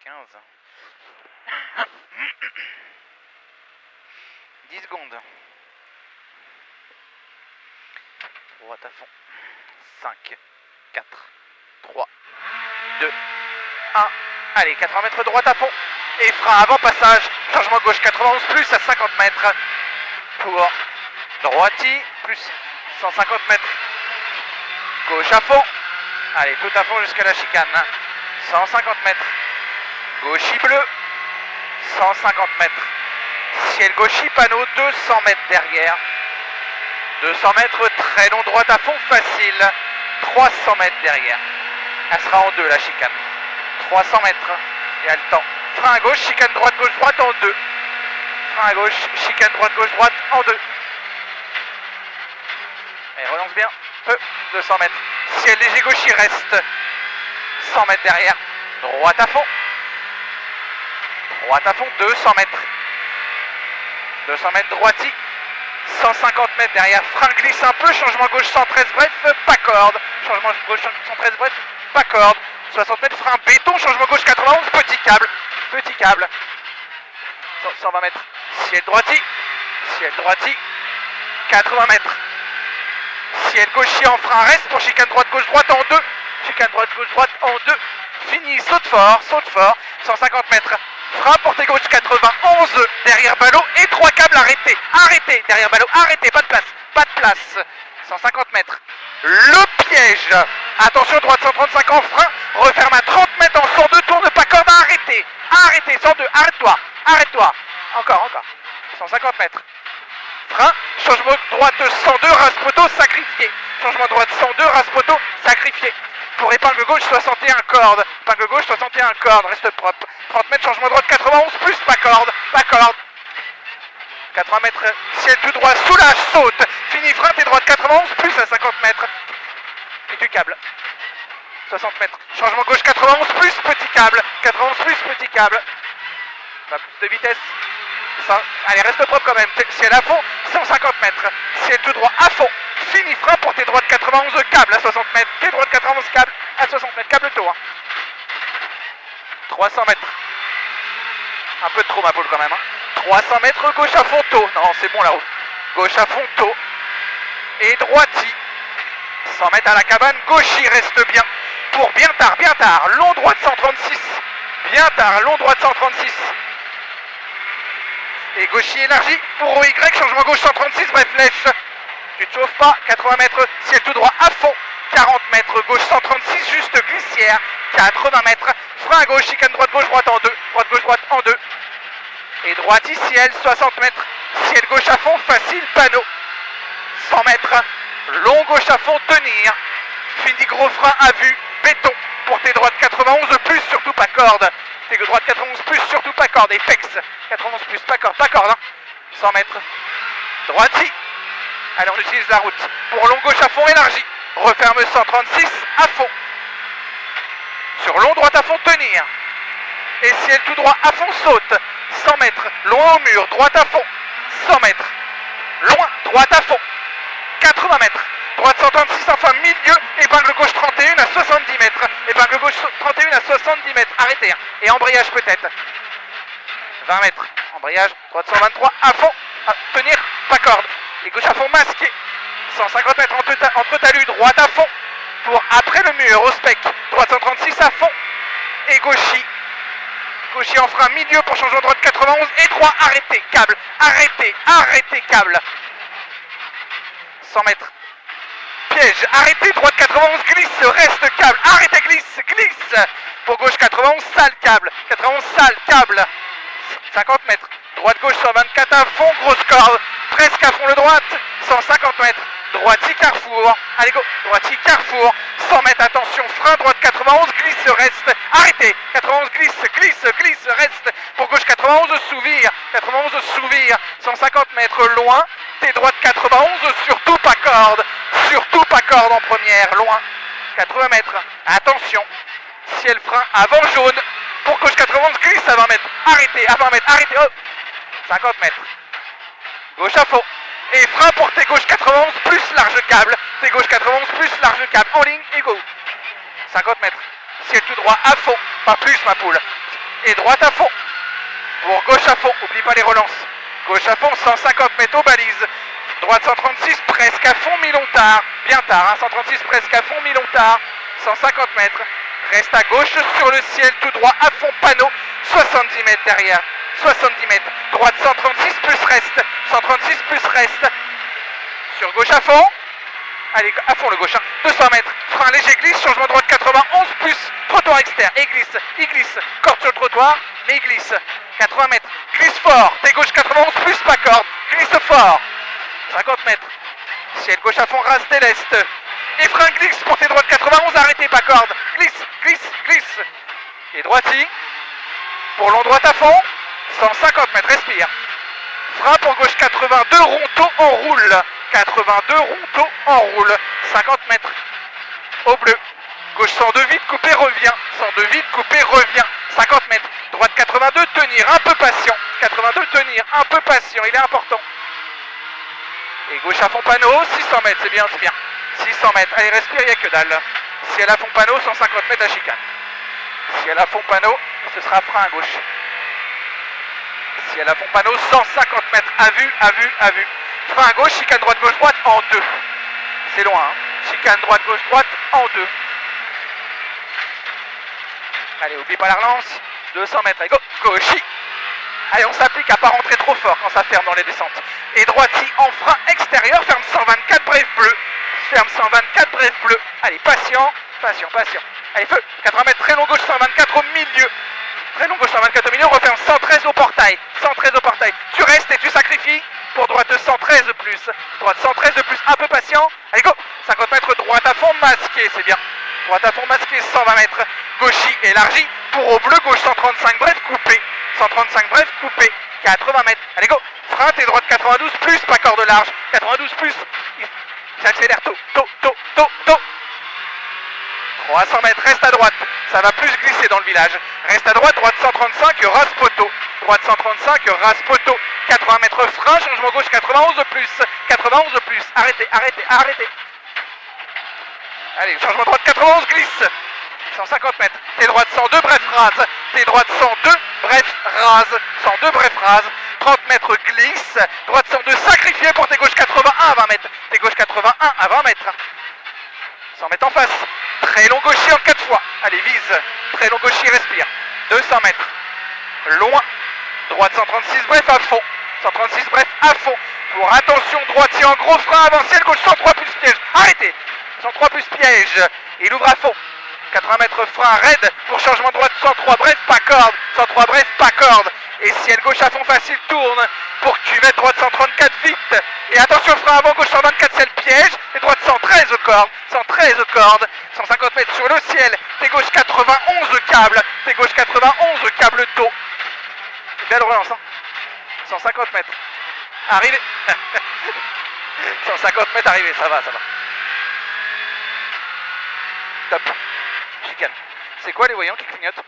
15. 10 secondes. Droite à fond. 5, 4, 3, 2, 1. Allez, 80 mètres droite à fond. Et frein avant passage. Changement gauche 91 plus à 50 mètres. Pour droiti plus 150 mètres. Gauche à fond. Allez, tout à fond jusqu'à la chicane. 150 mètres. Gauchis bleu. 150 mètres. Ciel gauchis panneau 200 mètres derrière. 200 mètres très long droite à fond facile. 300 mètres derrière. Elle sera en deux la chicane. 300 mètres. Et elle le temps. Frein à gauche, chicane droite, gauche, droite en deux. Frein à gauche, chicane droite, gauche, droite en deux. Et relance bien. 200 mètres. Ciel léger gauchis reste. 100 mètres derrière. Droite à fond. Droite à fond, 200 mètres. 200 mètres droiti. 150 mètres derrière. Frein glisse un peu. Changement gauche 113 bref. Pas corde. Changement gauche 113 bref. Pas corde. 60 mètres. Frein béton. Changement gauche 91. Petit câble. Petit câble. 120 mètres. Ciel droiti. Ciel droiti. 80 mètres. Ciel gauchis en frein reste pour chicane droite gauche droite en deux. Chicane droite gauche droite en deux. Fini. Saute fort. Saute fort. 150 mètres. Frein portée gauche 91 derrière ballot et 3 câbles arrêtés. Arrêtés derrière ballot. Arrêtés. Pas de place. Pas de place. 150 mètres. Le piège. Attention droite 135 en frein. Referme à 30 mètres en 102. Tourne pas corde. Arrêtez. Arrêtez. 102. Arrête-toi. Arrête-toi. Encore. 150 mètres. Frein. Changement droite 102. Race-poteau sacrifié. Changement droite 102. Race-poteau sacrifié. Pour épingle gauche 61 cordes. Épingle gauche 61 cordes. Reste propre. 30 mètres. Changement droite 91 plus pas corde. Pas corde. 80 mètres. Ciel tout droit. Soulage. Saute. Fini frein. T'es droite 91 plus à 50 mètres. Et tu câbles. 60 mètres. Changement gauche 91 plus petit câble. 91 plus petit câble. Pas plus de vitesse. Ça. Allez, reste propre quand même. Ciel à fond. 150 mètres. Ciel tout droit à fond. Fini frein pour tes droites 91 câble à 60 mètres. Tes droites 91 câble à 60 mètres. Câble tôt. 300 mètres. Un peu de trop ma poule quand même. 300 mètres gauche à fond tôt. Non, c'est bon là-haut. Gauche à fond tôt. Et droiti. 100 mètres à la cabane. Gauchis reste bien. Pour bien tard. Long droite 136. Bien tard. Long droite 136. Et gauchis élargi pour OY. Changement gauche 136. Bref, flèche. Tu te chauffes pas. 80 mètres. Ciel tout droit à fond. 40 mètres. Gauche 136. Juste glissière. 80 mètres. Frein à gauche. Chicane droite gauche droite en deux. Droite gauche droite en deux. Et droite ciel 60 mètres. Ciel gauche à fond. Facile. Panneau. 100 mètres. Long gauche à fond. Tenir. Fini gros frein à vue. Béton. Pour tes droites 91 plus. Surtout pas corde. Tes droites 91 plus. Surtout pas corde. Et fex. 91 plus. Pas corde. Pas corde. 100 mètres. Droiti. Allez, on utilise la route. Pour long gauche à fond élargi. Referme 136 à fond. Sur long droite à fond, tenir. Et ciel tout droit à fond, saute. 100 mètres. Loin au mur. Droite à fond. 100 mètres. Loin. Droite à fond. 80 mètres. Droite 136, enfin milieu. Épingle gauche 31 à 70 mètres. Épingle gauche 31 à 70 mètres. Arrêtez. Et embrayage peut-être. 20 mètres. Embrayage. Droite 123 à fond. Tenir. Pas corde. Et gauche à fond masqué. 150 mètres entre talus. Droite à fond. Pour après le mur au spec. Droite 136 à fond. Et gauchis. Gauchis en frein milieu pour changement droite 91. Et 3. Arrêtez. Câble. Arrêtez. Câble. 100 mètres. Piège. Arrêtez. Droite 91. Glisse. Reste câble. Arrêtez. Glisse. Pour gauche 91. Sale câble. 91 sale câble. 50 mètres. Droite gauche 124 à fond. Grosse corde. Presque à fond le droite. 150 mètres. Droiti carrefour. Allez go. Droiti carrefour. 100 mètres. Attention. Frein droite 91. Glisse. Reste. Arrêtez. 91 glisse. Reste. Pour gauche 91. Souvir. 91 souvir. 150 mètres loin. Tes droites 91. Surtout pas corde. Surtout pas corde en première. Loin. 80 mètres. Attention. Ciel frein avant jaune. Pour gauche 91. Glisse à 20 mètres. Arrêtez. À 20 mètres. Arrêtez. Oh. 50 mètres. Gauche à fond. Et frein pour tes gauche 91 plus large câble. Tes gauche 91 plus large câble. En ligne et go. 50 mètres. Ciel tout droit à fond. Pas plus ma poule. Et droite à fond. Pour gauche à fond, oublie pas les relances. Gauche à fond, 150 mètres aux balises. Droite 136, presque à fond, mi-long tard. Bien tard, hein, 136 presque à fond, mi-long tard. 150 mètres. Reste à gauche sur le ciel, tout droit à fond, panneau. 70 mètres derrière. 70 mètres. Droite 136 plus reste. 136 plus reste. Sur gauche à fond. Allez, à fond le gauche. 200 mètres. Frein léger, glisse. Changement droite 91 plus. Trottoir externe. Et glisse. Il glisse. Corde sur le trottoir, mais il glisse. 80 mètres. Glisse fort. Tes gauche 91 plus, pas corde. Glisse fort. 50 mètres. Ciel gauche à fond, rase dès l'est. Et frein glisse pour tes droites 91. Arrêtez, pas corde. Glisse, glisse, glisse. Et droiti. Pour long droite à fond. 150 mètres. Respire. Frein pour gauche 82. Ronto en roule. 82 Ronto en roule. 50 mètres. Au bleu. Gauche 102 vite, coupé, revient. 102 vite, coupé, revient. 50 mètres. Droite 82, tenir, un peu patient. 82, tenir, un peu patient, il est important. Et gauche à fond panneau, 600 mètres, c'est bien, c'est bien. 600 mètres, allez respire, il n'y a que dalle. Si elle a fond panneau, 150 mètres à chicane. Si elle a fond panneau, ce sera frein à gauche. Si elle a fond panneau, 150 mètres, à vue, à vue, à vue. Frein à gauche, chicane droite, gauche, droite, en deux. C'est loin, hein. Chicane droite, gauche, droite, en deux. Allez, oublie pas la relance. 200 mètres, allez, go, gauchi. Allez, on s'applique à pas rentrer trop fort quand ça ferme dans les descentes. Et droiti en frein extérieur, ferme 124, bref bleu. Ferme 124, bref bleu. Allez, patient, patient, patient. Allez, feu, 80 mètres, très long gauche, 124 au milieu. Très long gauche, 124 au milieu, on referme 113 au portail. 113 au portail. Tu restes et tu sacrifies pour droite 113 de plus. Droite 113 de plus, un peu patient. Allez, go, 50 mètres, droite à fond, masqué, c'est bien. Droite à fond, masqué, 120 mètres. Gauchi élargi pour au bleu, gauche 135, bref, coupé. 135, bref, coupé. 80 mètres. Allez, go. Frein, et droite 92 plus, pas corde large. 92 plus. Il accélère tôt, tôt, tôt, tôt, tôt. 300 mètres, reste à droite. Ça va plus glisser dans le village. Reste à droite, droite 135, rase poteau. Droite 135, rase poteau. 80 mètres frein, changement gauche 91 plus. 91 plus. Arrêtez, arrêtez, arrêtez. Allez, changement droite 91, glisse. 150 mètres. T'es droite 102, bref rase. T'es droite 102, bref rase. 102, bref rase. 30 mètres glisse. Droite 102, sacrifié pour tes gauche 81 à 20 mètres. Tes gauche 81 à 20 mètres. 100 mètres en face. Très long gaucher en 4 fois. Allez, vise. Très long gaucher, respire. 200 mètres. Loin. Droite 136, bref à fond. 136, bref à fond. Pour attention, droitier en gros frein avancé, gauche 103 plus piège. Arrêtez. 103 plus piège. Il ouvre à fond. 80 mètres frein raide pour changement de droite 103 bref pas corde. 103 bref pas corde. Et ciel gauche à fond facile tourne pour cuvette droite 134 vite. Et attention frein avant gauche 124 c'est le piège. Et droite 113 corde. 113 corde. 150 mètres sur le ciel. T'es gauche 91 câble. T'es gauche 91 câble tôt. Belle relance hein. 150 mètres. Arrivé. 150 mètres arrivé, ça va, ça va. Top. Chicane. C'est quoi les voyants qui clignotent?